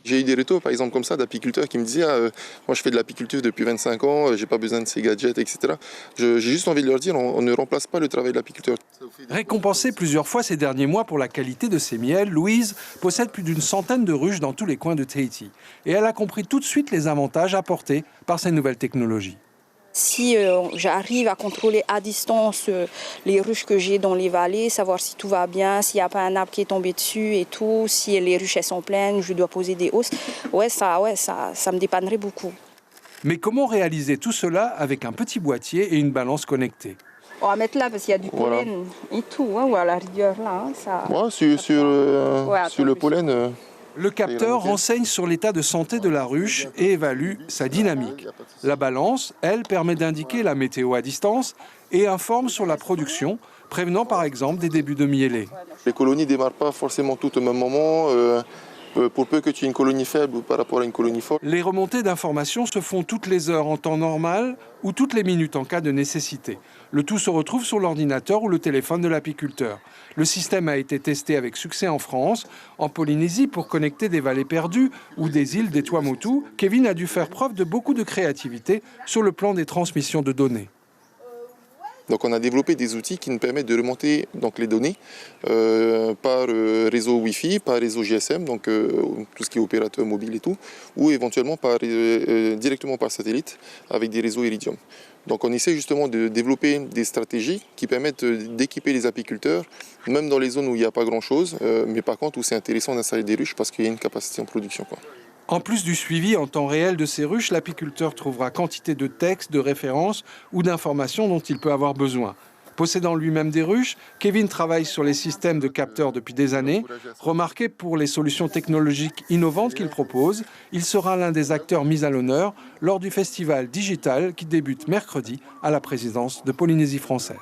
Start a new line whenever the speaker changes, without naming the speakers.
J'ai eu des retours, par exemple, comme ça, d'apiculteurs qui me disaient moi je fais de l'apiculture depuis 25 ans, j'ai pas besoin de ces gadgets, etc. J'ai juste envie de leur dire, on ne remplace pas le travail de l'apiculteur.
Récompensée plusieurs fois ces derniers mois pour la qualité de ses miels, Louise possède plus d'une centaine de ruches dans tous les coins de Tahiti. Et elle a compris tout de suite les avantages apportés par ces nouvelles technologies.
Si j'arrive à contrôler à distance les ruches que j'ai dans les vallées, savoir si tout va bien, s'il n'y a pas un arbre qui est tombé dessus et tout, si les ruches elles sont pleines, je dois poser des hausses, ça me dépannerait beaucoup.
Mais comment réaliser tout cela avec un petit boîtier et une balance connectée?
On va mettre là parce qu'il y a du pollen et tout, ou à la rigueur là.
Sur le pollen...
Le capteur renseigne sur l'état de santé de la ruche et évalue sa dynamique. La balance, elle, permet d'indiquer la météo à distance et informe sur la production, prévenant par exemple des débuts de miellée.
Les colonies ne démarrent pas forcément toutes au même moment. Pour peu que tu aies une colonie faible par rapport à une colonie forte.
Les remontées d'informations se font toutes les heures en temps normal ou toutes les minutes en cas de nécessité. Le tout se retrouve sur l'ordinateur ou le téléphone de l'apiculteur. Le système a été testé avec succès en France, en Polynésie pour connecter des vallées perdues ou des îles des Tuamotu. Kevin a dû faire preuve de beaucoup de créativité sur le plan des transmissions de données.
Donc on a développé des outils qui nous permettent de remonter donc, les données par réseau Wi-Fi, par réseau GSM, donc tout ce qui est opérateur mobile et tout, ou éventuellement directement par satellite avec des réseaux Iridium. Donc on essaie justement de développer des stratégies qui permettent d'équiper les apiculteurs, même dans les zones où il n'y a pas grand-chose, mais par contre où c'est intéressant d'installer des ruches parce qu'il y a une capacité en production, quoi.
En plus du suivi en temps réel de ces ruches, l'apiculteur trouvera quantité de textes, de références ou d'informations dont il peut avoir besoin. Possédant lui-même des ruches, Kevin travaille sur les systèmes de capteurs depuis des années. Remarqué pour les solutions technologiques innovantes qu'il propose, il sera l'un des acteurs mis à l'honneur lors du festival digital qui débute mercredi à la présidence de Polynésie française.